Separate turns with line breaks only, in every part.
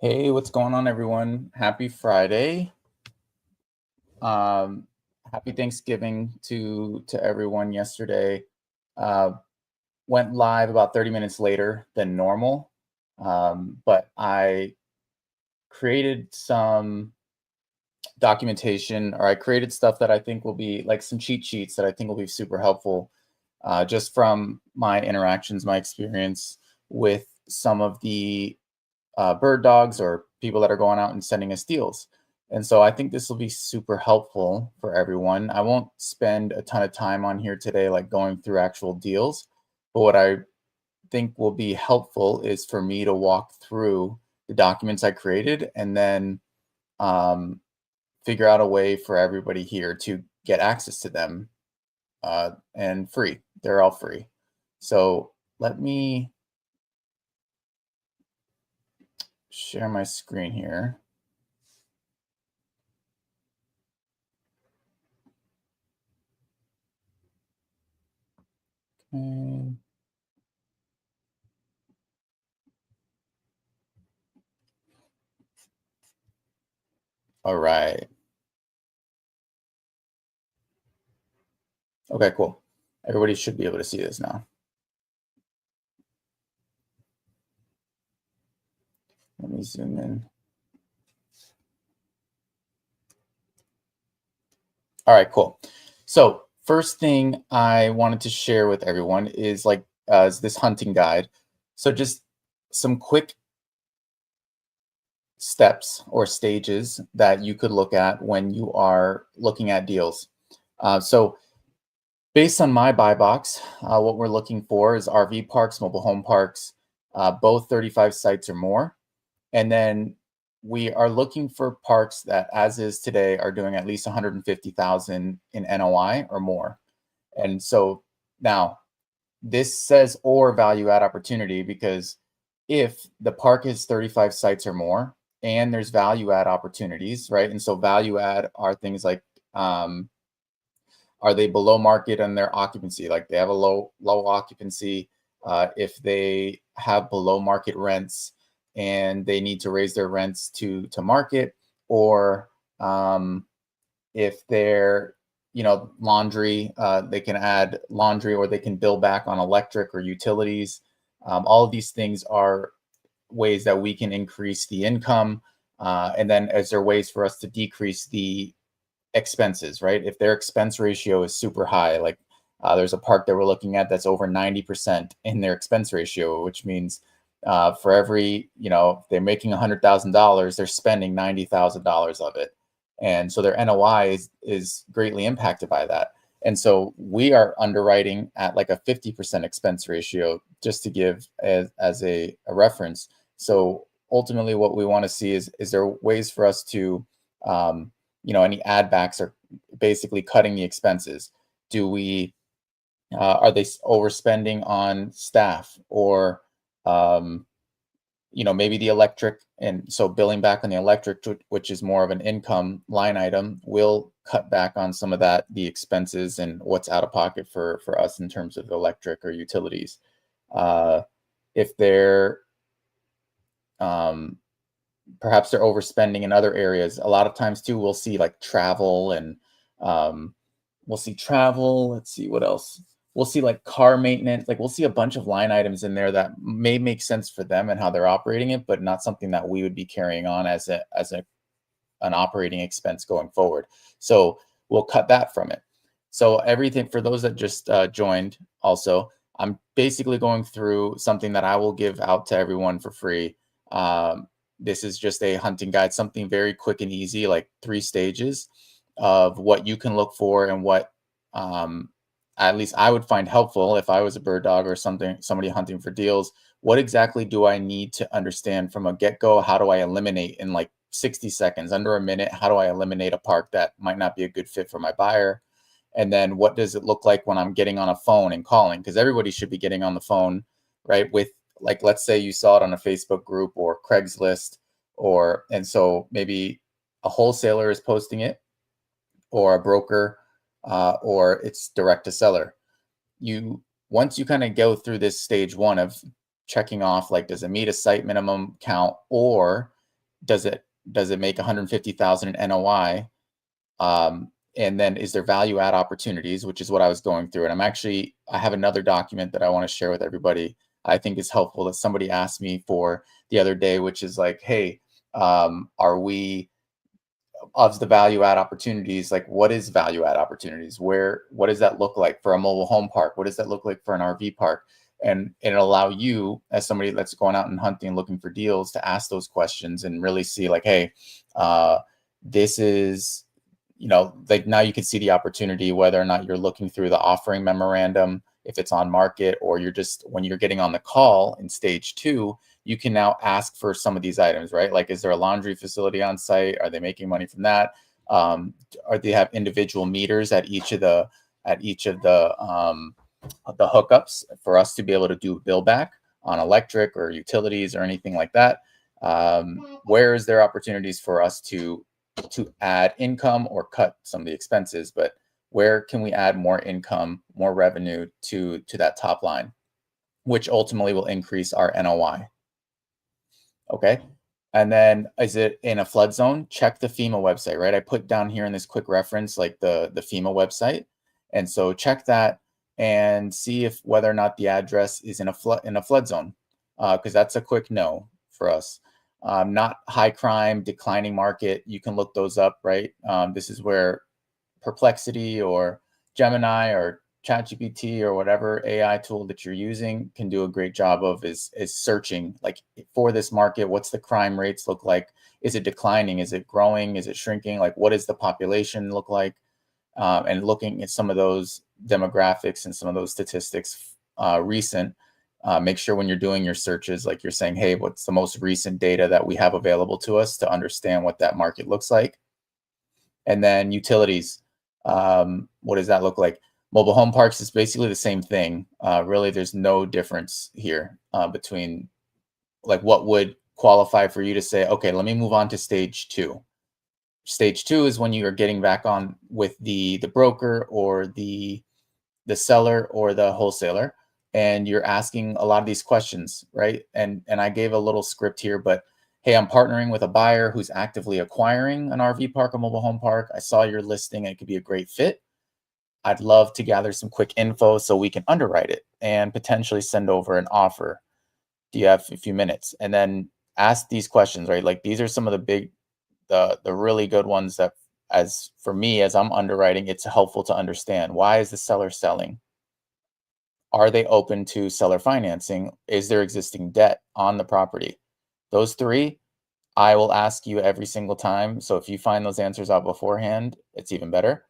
Hey, what's going on, everyone? Happy Friday. Um, Happy Thanksgiving to everyone yesterday. Uh, Went live about 30 minutes later than normal, but I created some documentation, or I created stuff that I think will be like some cheat sheets that I think will be super helpful, just from my interactions, my experience with some of the bird dogs or people that are going out and sending us deals. And so I think this will be super helpful for everyone. I won't spend a ton of time on here today, like going through actual deals. But what I think will be helpful is for me to walk through the documents I created and then um, figure out a way for everybody here to get access to them and free. They're all free. So let me share my screen here. Okay. All right. Okay, cool. Everybody should be able to see this now. Let me zoom in. All right, cool. So first thing I wanted to share with everyone is this hunting guide. So just some quick steps or stages that you could look at when you are looking at deals. So based on my buy box, what we're looking for is RV parks, mobile home parks, both 35 sites or more. And then we are looking for parks that, as is today, are doing at least 150,000 in NOI or more. And so now this says or value add opportunity because if the park is 35 sites or more and there's value add opportunities, right? And so value add are things like are they below market on their occupancy? Like they have a low occupancy. If they have below market rents and they need to raise their rents to market, or if they're laundry, they can add laundry, or they can bill back on electric or utilities. All of these things are ways that we can increase the income, and then as there are ways for us to decrease the expenses, right? If their expense ratio is super high, like there's a park that we're looking at that's over 90% in their expense ratio, which means for every, if they're making $100,000, they're spending $90,000 of it. And so their NOI is greatly impacted by that. And so we are underwriting at like a 50% expense ratio, just to give as a reference. So ultimately what we want to see is there ways for us to any add backs are basically cutting the expenses. Do we are they overspending on staff, or maybe the electric, and so billing back on the electric, which is more of an income line item, will cut back on some of the expenses and what's out of pocket for us in terms of electric or utilities. If they're perhaps they're overspending in other areas. A lot of times too, we'll see like travel, and we'll see travel. Let's see what else. We'll see like car maintenance. Like we'll see a bunch of line items in there that may make sense for them and how they're operating it, but not something that we would be carrying on as an operating expense going forward. So we'll cut that from it. So everything for those that just joined, also, I'm basically going through something that I will give out to everyone for free. This is just a hunting guide, something very quick and easy, like 3 stages of what you can look for and what at least I would find helpful if I was a bird dog or somebody hunting for deals. What exactly do I need to understand from a get-go? How do I eliminate in like 60 seconds, under a minute? How do I eliminate a park that might not be a good fit for my buyer? And then what does it look like when I'm getting on a phone and calling? Because everybody should be getting on the phone, right? With, like, let's say you saw it on a Facebook group or Craigslist, and so maybe a wholesaler is posting it, or a broker, or it's direct to seller. Once you kind of go through this stage one of checking off, like, does it meet a site minimum count, or does it make 150,000 in NOI? And then is there value add opportunities, which is what I was going through. And I have another document that I want to share with everybody. I think is helpful that somebody asked me for the other day, which is like, hey, are we of the value add opportunities? Like, what is value add opportunities? What does that look like for a mobile home park? What does that look like for an RV park? And it'll allow you, as somebody that's going out and hunting and looking for deals, to ask those questions and really see like, hey, this is, like now you can see the opportunity, whether or not you're looking through the offering memorandum, if it's on market, or you're just, when you're getting on the call in stage 2, you can now ask for some of these items, right? Like, is there a laundry facility on site? Are they making money from that? Or they have individual meters at each of the hookups for us to be able to do bill back on electric or utilities or anything like that? Where is there opportunities for us to add income or cut some of the expenses? But where can we add more income, more revenue to that top line, which ultimately will increase our NOI? Okay. And then, is it in a flood zone? Check the FEMA website, right? I put down here in this quick reference, like the FEMA website. And so check that and see if whether or not the address is in a flood zone. Because that's a quick no for us. Not high crime, declining market. You can look those up, right? This is where Perplexity or Gemini or ChatGPT or whatever AI tool that you're using can do a great job of is searching, like, for this market, what's the crime rates look like? Is it declining? Is it growing? Is it shrinking? Like, what does the population look like? And looking at some of those demographics and some of those statistics recent. Make sure when you're doing your searches, like, you're saying, hey, what's the most recent data that we have available to us to understand what that market looks like? And then utilities. What does that look like? Mobile home parks is basically the same thing. Really, there's no difference here between, like, what would qualify for you to say, okay, let me move on to stage 2. Stage 2 is when you are getting back on with the broker or the seller or the wholesaler, and you're asking a lot of these questions, right? And I gave a little script here, but hey, I'm partnering with a buyer who's actively acquiring an RV park, a mobile home park. I saw your listing and it could be a great fit. I'd love to gather some quick info so we can underwrite it and potentially send over an offer. Do you have a few minutes? And then ask these questions, right? Like, these are some of the really good ones that, as for me, as I'm underwriting, it's helpful to understand. Why is the seller selling? Are they open to seller financing? Is there existing debt on the property? Those 3, I will ask you every single time. So if you find those answers out beforehand, it's even better.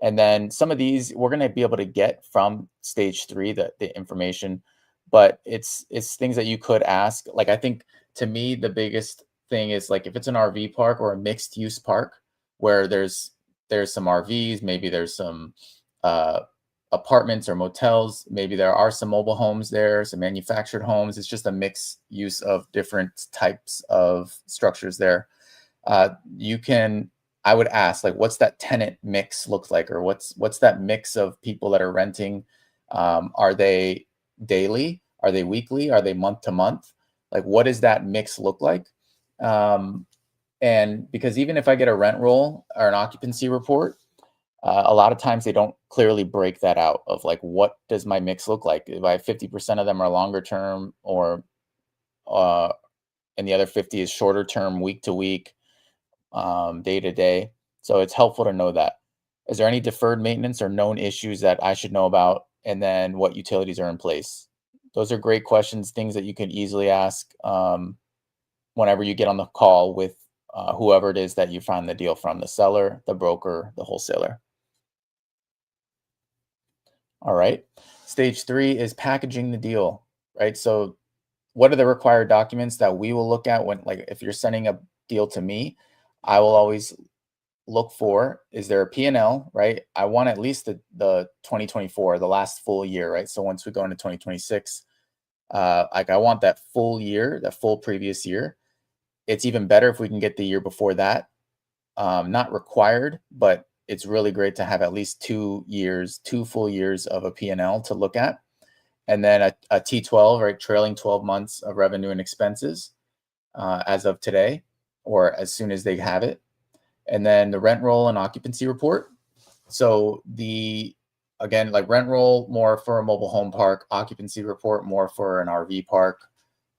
And then some of these we're going to be able to get from stage 3, the information, but it's things that you could ask. Like, I think, to me, the biggest thing is, like, if it's an RV park or a mixed use park where there's some RVs, maybe there's some apartments or motels, maybe there are some mobile homes there, some manufactured homes. It's just a mixed use of different types of structures there. I would ask, like, what's that tenant mix look like, or what's that mix of people that are renting? Are they daily? Are they weekly? Are they month to month? Like, what does that mix look like? And because even if I get a rent roll or an occupancy report, a lot of times they don't clearly break that out of, like, what does my mix look like? If I have 50% of them are longer term, or and the other 50 is shorter term, week to week, day to day. So it's helpful to know that. Is there any deferred maintenance or known issues that I should know about? And then, what utilities are in place? Those are great questions, things that you can easily ask whenever you get on the call with whoever it is that you find the deal from, the seller, the broker, the wholesaler. All right. Stage 3 is packaging the deal, right? So what are the required documents that we will look at when, like, if you're sending a deal to me, I will always look for, is there a P&L, right? I want at least the 2024, the last full year, right? So once we go into 2026, like, I want that full year, that full previous year. It's even better if we can get the year before that. Not required, but it's really great to have at least 2 full years of a P&L to look at. And then a T12, right? Trailing 12 months of revenue and expenses as of today, or as soon as they have it. And then the rent roll and occupancy report. So again, like rent roll more for a mobile home park, occupancy report more for an RV park.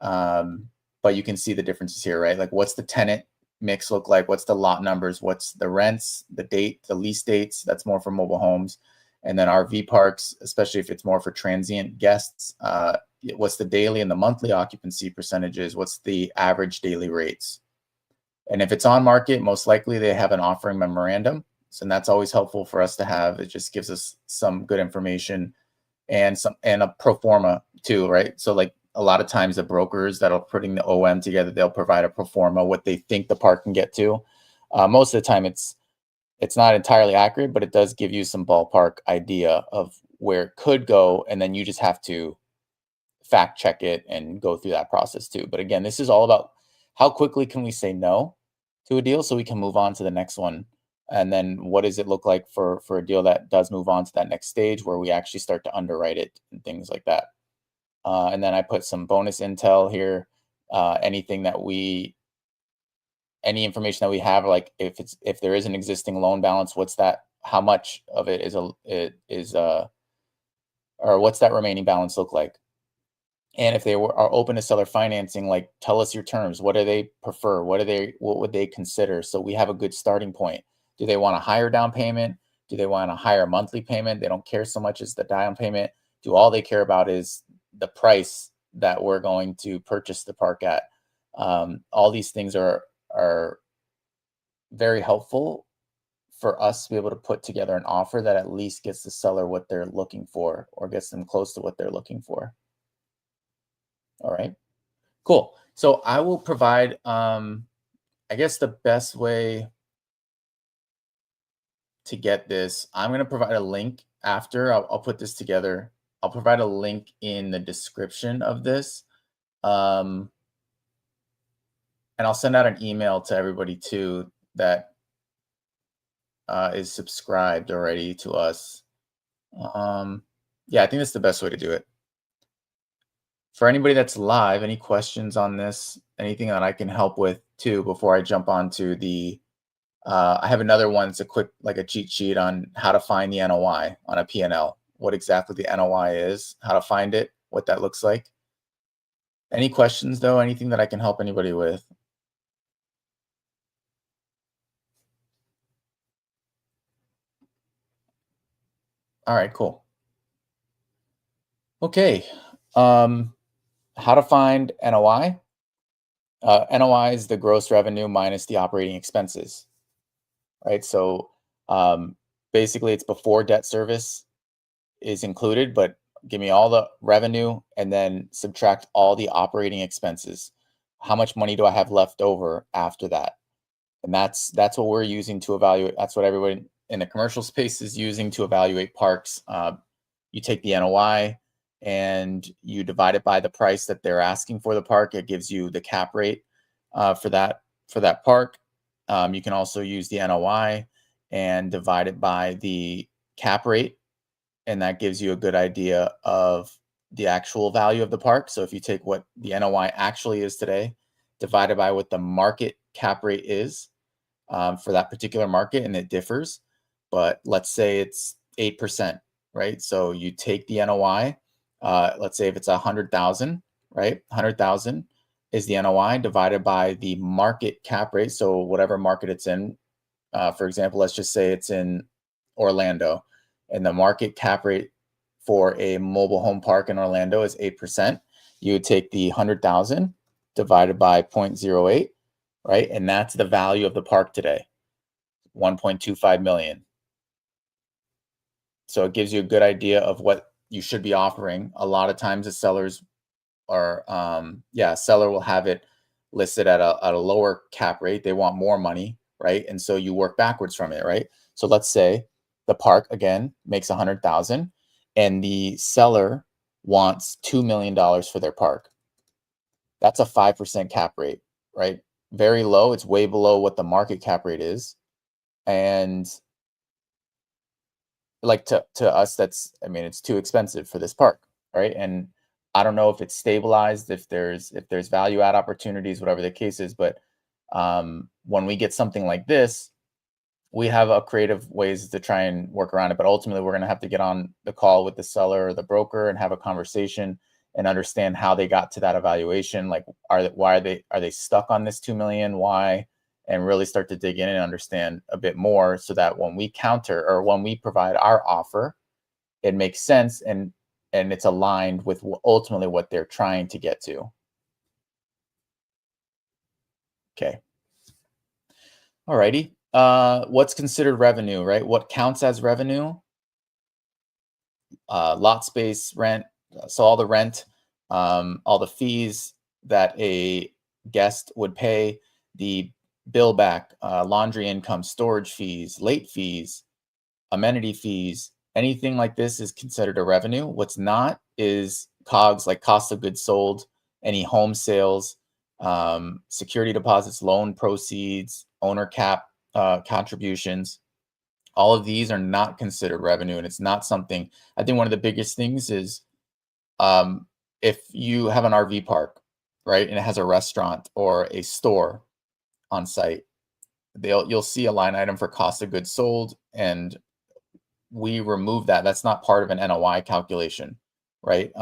But you can see the differences here, right? Like what's the tenant mix look like? What's the lot numbers? What's the rents, the date, the lease dates? That's more for mobile homes. And then RV parks, especially if it's more for transient guests, what's the daily and the monthly occupancy percentages? What's the average daily rates? And if it's on market, most likely they have an offering memorandum. So that's always helpful for us to have. It just gives us some good information and a pro forma too, right? So like a lot of times the brokers that are putting the OM together, they'll provide a pro forma, what they think the park can get to. Most of the time it's not entirely accurate, but it does give you some ballpark idea of where it could go. And then you just have to fact check it and go through that process too. But again, this is all about how quickly can we say no to a deal so we can move on to the next one. And then what does it look like for a deal that does move on to that next stage where we actually start to underwrite it and things like that. And then I put some bonus intel here. Any information that we have, like if there is an existing loan balance, what's that? How much of it is or what's that remaining balance look like? And if they are open to seller financing, like tell us your terms. What do they prefer? What would they consider? So we have a good starting point. Do they want a higher down payment? Do they want a higher monthly payment? They don't care so much as the down payment. All they care about is the price that we're going to purchase the park at. All these things are very helpful for us to be able to put together an offer that at least gets the seller what they're looking for or gets them close to what they're looking for. All right, cool. So I will provide, I guess the best way to get this, I'm going to provide a link after I'll put this together. I'll provide a link in the description of this. And I'll send out an email to everybody too that is subscribed already to us. Yeah, I think that's the best way to do it. For anybody that's live, any questions on this, anything that I can help with too, before I jump on to I have another one. It's a quick, like a cheat sheet on how to find the NOI on a P&L, what exactly the NOI is, how to find it, what that looks like. Any questions though, anything that I can help anybody with? All right, cool. Okay. How to find NOI? NOI is the gross revenue minus the operating expenses, right? So basically it's before debt service is included, but give me all the revenue and then subtract all the operating expenses. How much money do I have left over after that? And that's what we're using to evaluate. That's what everybody in the commercial space is using to evaluate parks. You take the NOI and you divide it by the price that they're asking for the park. It gives you the cap rate for that park. You can also use the NOI and divide it by the cap rate, and that gives you a good idea of the actual value of the park. So if you take what the NOI actually is today, divided by what the market cap rate is for that particular market, and it differs, but let's say it's 8%, right? So you take the NOI, let's say if it's 100,000, right? 100,000 is the NOI divided by the market cap rate. So whatever market it's in, for example, let's just say it's in Orlando, and the market cap rate for a mobile home park in Orlando is 8%. You would take the 100,000 divided by 0.08, right? And that's the value of the park today, 1.25 million. So it gives you a good idea of what you should be offering. A lot of times the sellers are, seller will have it listed at a lower cap rate. They want more money, right? And so you work backwards from it, right? So let's say the park again makes 100,000 and the seller wants $2 million for their park. That's a 5% cap rate, right? Very low. It's way below what the market cap rate is. And like to us, it's too expensive for this park, right? And I don't know if it's stabilized, if there's value add opportunities, whatever the case is, but When we get something like this, we have a creative ways to try and work around it, but ultimately we're going to have to get on the call with the seller or the broker and have a conversation and understand how they got to that evaluation. Like, why are they stuck on this 2 million? Why? And really start to dig in and understand a bit more, so that when we counter or when we provide our offer, it makes sense and it's aligned with ultimately what they're trying to get to. Okay. Alrighty. What's considered revenue, right? What counts as revenue? Lot space, rent. So all the rent, all the fees that a guest would pay, the bill back, laundry income, storage fees, late fees, amenity fees, anything like this is considered a revenue. What's not is COGS, like cost of goods sold, any home sales, security deposits, loan proceeds, owner cap contributions. All of these are not considered revenue, and it's not something. I think one of the biggest things is, um, if you have an RV park, right, and it has a restaurant or a store on site, you'll see a line item for cost of goods sold, and we remove that. That's not part of an NOI calculation, right?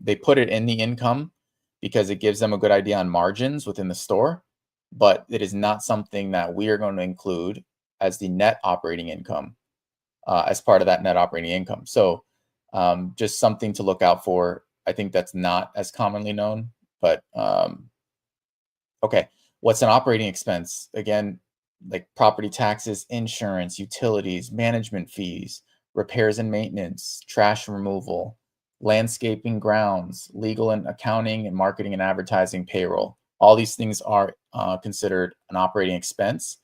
They put it in the income because it gives them a good idea on margins within the store, but it is not something that we are going to include as the net operating income, as part of that net operating income. So just something to look out for. I think that's not as commonly known, but okay. What's an operating expense? Again, like property taxes, insurance, utilities, management fees, repairs and maintenance, trash removal, landscaping, grounds, legal and accounting, and marketing and advertising, payroll. All these things are considered an operating expense.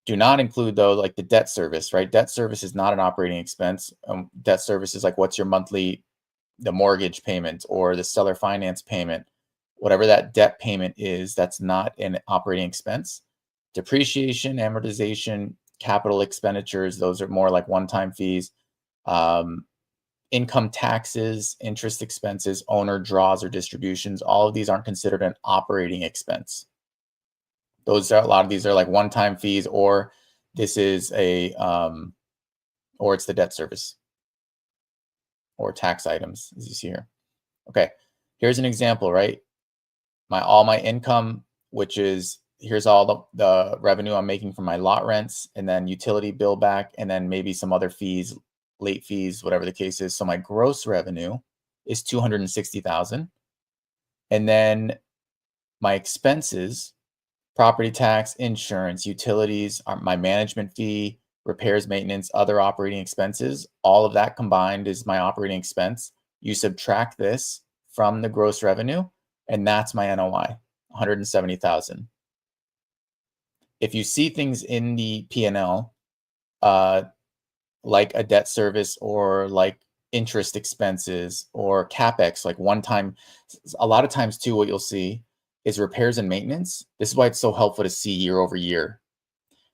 Do not include, though, like the debt service, right? Debt service is not an operating expense. Debt service is like what's your monthly, the mortgage payment or the seller finance payment, whatever that debt payment is, that's not an operating expense. Depreciation, amortization, capital expenditures, those are more like one-time fees. Income taxes, interest expenses, owner draws or distributions, all of these aren't considered an operating expense. Those are, a lot of these are like one-time fees, or this is a or it's the debt service or tax items, as you see here. Okay, here's an example, right? All my income, which is, here's all the revenue I'm making from my lot rents, and then utility bill back, and then maybe some other fees, late fees, whatever the case is. So my gross revenue is 260,000. And then my expenses, property tax, insurance, utilities, my management fee, repairs, maintenance, other operating expenses, all of that combined is my operating expense. You subtract this from the gross revenue, and that's my NOI, 170,000. If you see things in the P&L, like a debt service or like interest expenses or CapEx, like one time, a lot of times too, what you'll see is repairs and maintenance. This is why it's so helpful to see year over year.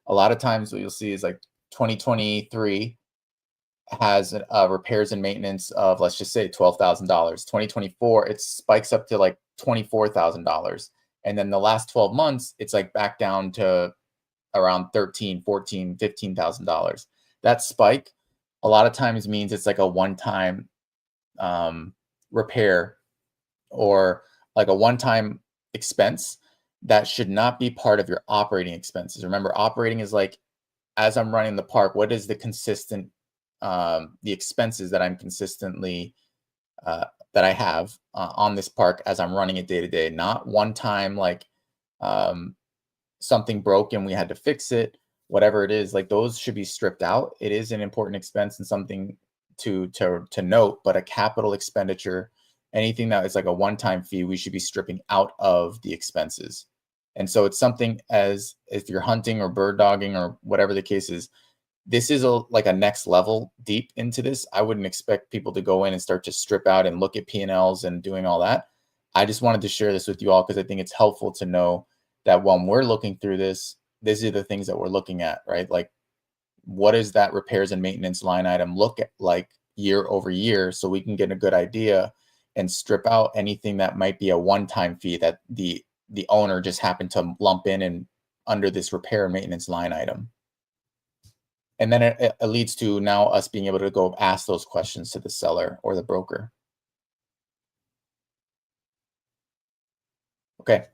A lot of times what you'll see is like 2023 has repairs and maintenance of, let's just say, $12,000. 2024, it spikes up to like $24,000. And then the last 12 months, it's like back down to around $13, $14, $15,000. That spike a lot of times means it's like a one-time repair or like a one-time expense that should not be part of your operating expenses. Remember, operating is like, as I'm running the park, what is the consistent, the expenses that I'm consistently, that I have on this park as I'm running it day to day, not one time like something broke and we had to fix it, whatever it is. Like, those should be stripped out. It is an important expense and something to note, but a capital expenditure, anything that is like a one-time fee, we should be stripping out of the expenses. And so it's something, as if you're hunting or bird dogging or whatever the case is, this is like a next level deep into this. I wouldn't expect people to go in and start to strip out and look at P&Ls and doing all that. I just wanted to share this with you all because I think it's helpful to know that when we're looking through this, these are the things that we're looking at, right? Like, what does that repairs and maintenance line item look at like year over year, so we can get a good idea and strip out anything that might be a one-time fee that the the owner just happened to lump in and under this repair and maintenance line item. And then it leads to now us being able to go ask those questions to the seller or the broker. Okay.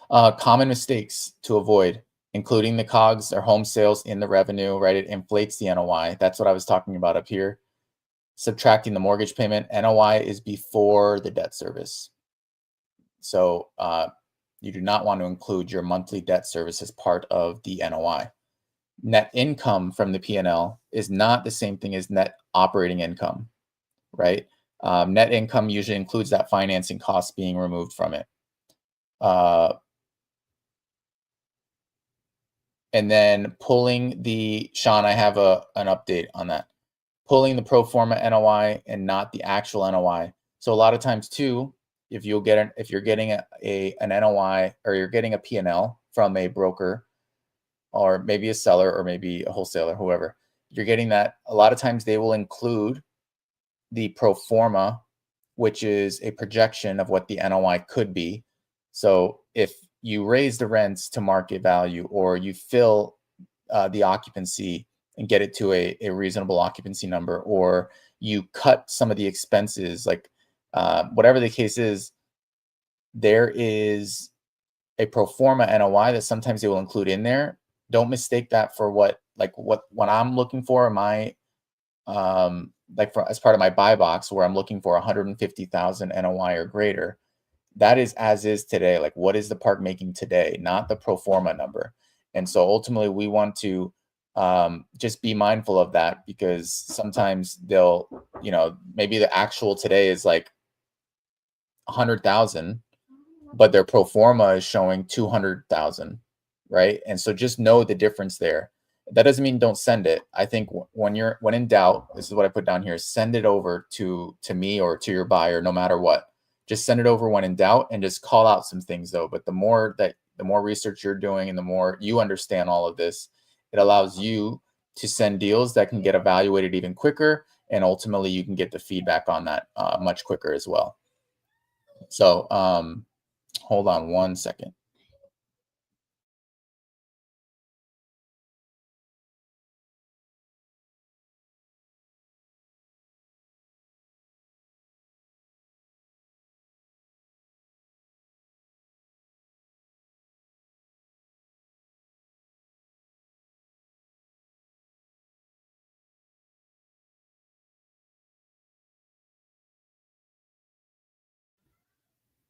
Common mistakes to avoid, including the COGS or home sales in the revenue, right? It inflates the NOI. That's what I was talking about up here. Subtracting the mortgage payment, NOI is before the debt service. So you do not want to include your monthly debt service as part of the NOI. Net income from the P&L is not the same thing as net operating income, right? Net income usually includes that financing cost being removed from it. And then pulling the, Sean, I have an update on that. Pulling the pro forma NOI and not the actual NOI. So a lot of times too, if you're getting an NOI or you're getting a P&L from a broker or maybe a seller or maybe a wholesaler, whoever, you're getting that, a lot of times they will include the pro forma, which is a projection of what the NOI could be. So if you raise the rents to market value or you fill the occupancy and get it to a reasonable occupancy number, or you cut some of the expenses, like whatever the case is, there is a pro forma NOI that sometimes they will include in there. Don't mistake that for what I'm looking for in my as part of my buy box, where I'm looking for 150,000 NOI or greater. That is as is today. Like, what is the park making today, not the pro forma number. And so ultimately we want to just be mindful of that, because sometimes they'll, maybe the actual today is like 100,000, but their pro forma is showing 200,000, right? And so just know the difference there. That doesn't mean don't send it. I think when in doubt, this is what I put down here, send it over to me or to your buyer, no matter what. Just send it over when in doubt, and just call out some things though. But the more research you're doing and the more you understand all of this, it allows you to send deals that can get evaluated even quicker. And ultimately you can get the feedback on that much quicker as well. So hold on one second.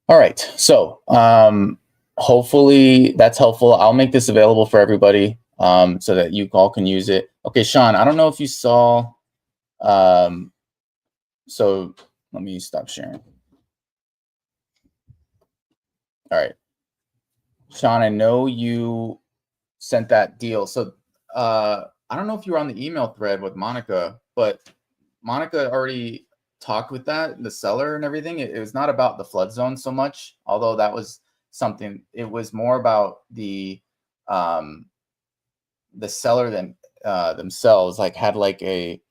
All right. So hopefully that's helpful. I'll make this available for everybody so that you all can use it. Okay, Sean, I don't know if you saw. So let me stop sharing. All right. Sean, I know you sent that deal. So I don't know if you were on the email thread with Monica, but Monica already talked with the seller and everything. It was not about the flood zone so much, although that was something. It was more about the seller themselves, like had like hold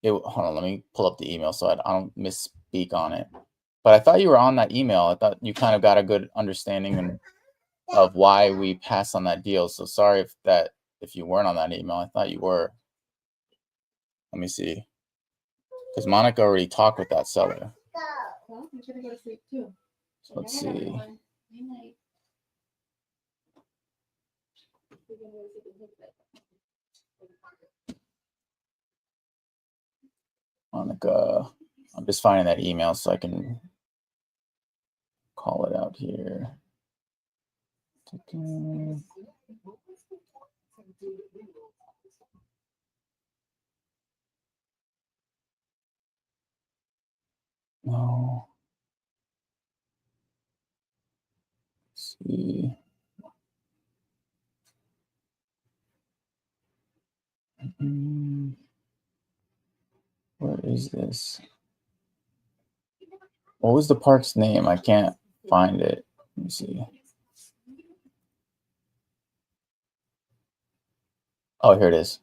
on, let me pull up the email so I don't misspeak on it. But I thought you were on that email. I thought you kind of got a good understanding of why we passed on that deal. So sorry if you weren't on that email. I thought you were. Let me see. Because Monica already talked with that seller.
Well, I'm gonna go to sleep too.
So let's see. Monica, I'm just finding that email so I can call it out here. No. Let's see. Where is this? What was the park's name? I can't find it. Let me see. Oh, here it is.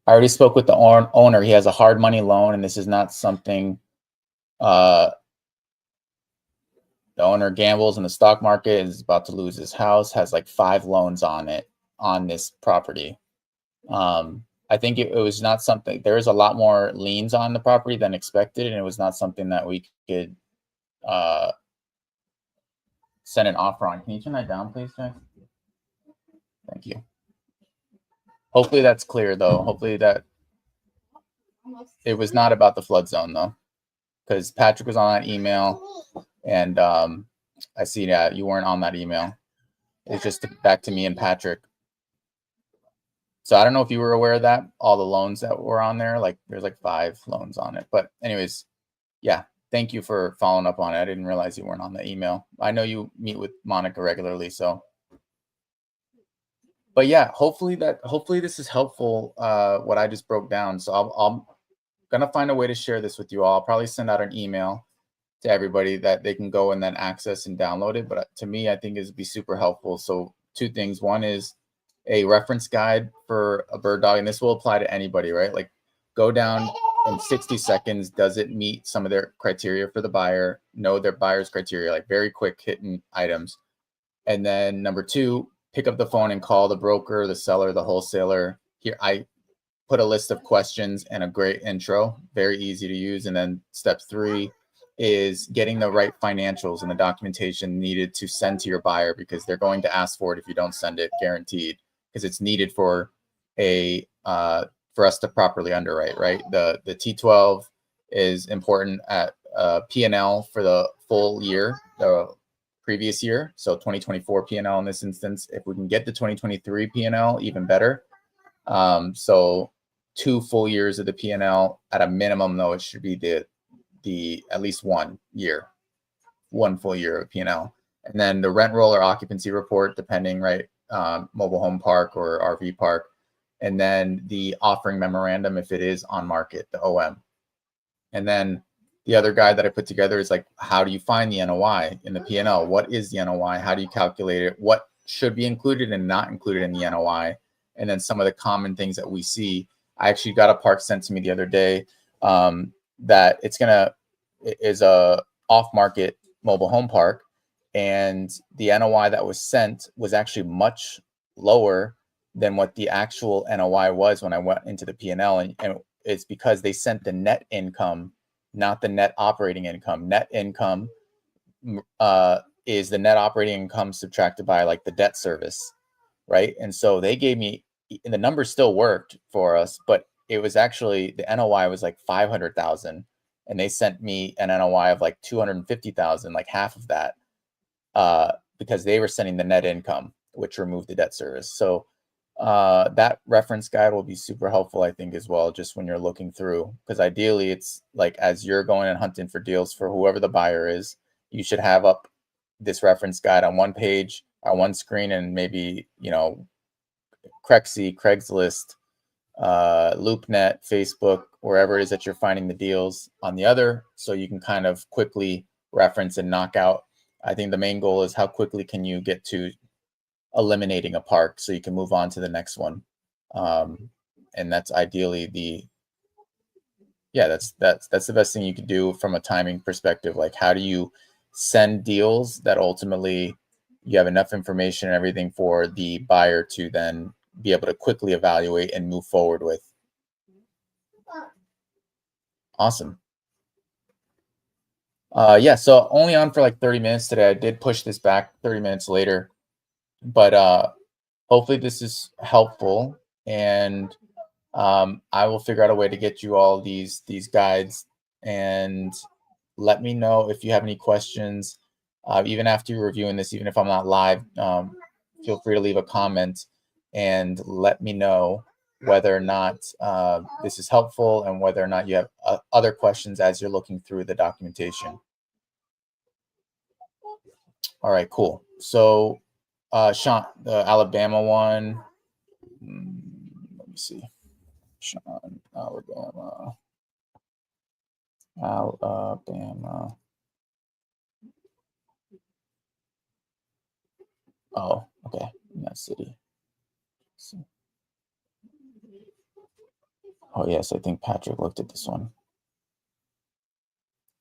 I already spoke with the owner. He has a hard money loan, and this is not something The owner gambles in the stock market, is about to lose his house, has like 5 loans on it, on this property. I think it was not something, there was a lot more liens on the property than expected, and it was not something that we could uh, send an offer on. Can you turn that down, please, Jack? Thank you. Hopefully that's clear, though. Hopefully that it was not about the flood zone, though, because Patrick was on that email, and I see that you weren't on that email. It's just back to me and Patrick. So I don't know if you were aware of that, all the loans that were on there, like there's like 5 loans on it. But anyways, yeah, thank you for following up on it. I didn't realize you weren't on the email. I know you meet with Monica regularly, so. But yeah, hopefully this is helpful, what I just broke down. So I'm gonna find a way to share this with you all. I'll probably send out an email to everybody that they can go and then access and download it. But to me, I think it'd be super helpful. So 2 things. One is a reference guide for a bird dog, and this will apply to anybody, right? Like, go down in 60 seconds. Does it meet some of their criteria for the buyer? Know their buyer's criteria, like very quick hitting items. And then number 2, pick up the phone and call the broker, the seller, the wholesaler. Here, I put a list of questions and a great intro, very easy to use. And then step 3 is getting the right financials and the documentation needed to send to your buyer, because they're going to ask for it if you don't send it, guaranteed, because it's needed for a for us to properly underwrite, right? The T12 is important at P&L for the full year, the previous year. So 2024 P&L in this instance. If we can get the 2023 P&L, even better. So 2 full years of the P&L at a minimum, though. It should be the at least 1 full year of P&L. And then the rent roll or occupancy report, depending, right? Mobile home park or RV park. And then the offering memorandum, if it is on market, the OM. And then the other guide that I put together is like, how do you find the NOI in the P&L? What is the NOI? How do you calculate it? What should be included and not included in the NOI? And then some of the common things that we see. I actually got a park sent to me the other day, that is a off-market mobile home park, and the NOI that was sent was actually much lower than what the actual NOI was when I went into the P&L, and it's because they sent the net income, not the net operating income. Net income is the net operating income subtracted by like the debt service, right? And so they gave me, and the numbers still worked for us, but it was actually, the NOI was like 500,000, and they sent me an NOI of like 250,000, like half of that, because they were sending the net income, which removed the debt service. So that reference guide will be super helpful, I think, as well, just when you're looking through, because ideally it's like, as you're going and hunting for deals for whoever the buyer is, you should have up this reference guide on one page, on one screen, and maybe, Crexy, Craigslist, LoopNet, Facebook, wherever it is that you're finding the deals on the other, so you can kind of quickly reference and knock out. I think the main goal is how quickly can you get to eliminating a park so you can move on to the next one. And that's ideally that's the best thing you can do from a timing perspective. Like, how do you send deals that ultimately you have enough information and everything for the buyer to then be able to quickly evaluate and move forward with. Awesome. Yeah, so only on for like 30 minutes today. I did push this back 30 minutes later, but hopefully this is helpful, and I will figure out a way to get you all these guides, and let me know if you have any questions, even after you're reviewing this, even if I'm not live. Feel free to leave a comment and let me know whether or not this is helpful, and whether or not you have other questions as you're looking through the documentation. All right, cool. So Sean, the Alabama one, let me see. Sean, Alabama. Oh, okay. In that city. Oh, yes. I think Patrick looked at this one.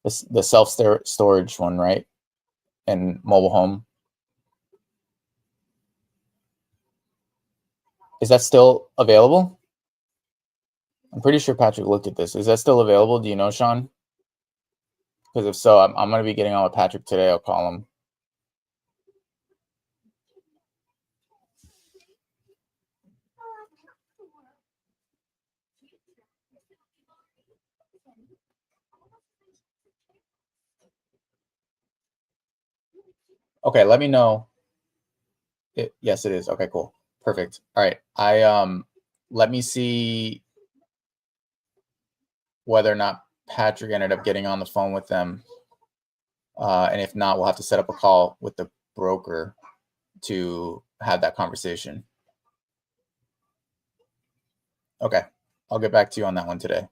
The self-storage one, right? and mobile home. Is that still available? I'm pretty sure Patrick looked at this. Is that still available? Do you know, Sean? Because if so, I'm going to be getting on with Patrick today. I'll call him. Okay, let me know. Yes, it is. Okay, cool. Perfect. All right. Let me see whether or not Patrick ended up getting on the phone with them. And if not, we'll have to set up a call with the broker to have that conversation. Okay. I'll get back to you on that one today.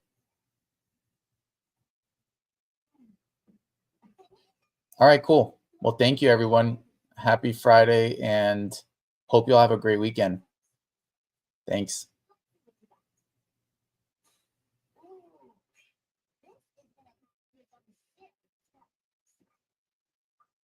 All right, cool. Well, thank you, everyone. Happy Friday, and hope you all have a great weekend. Thanks.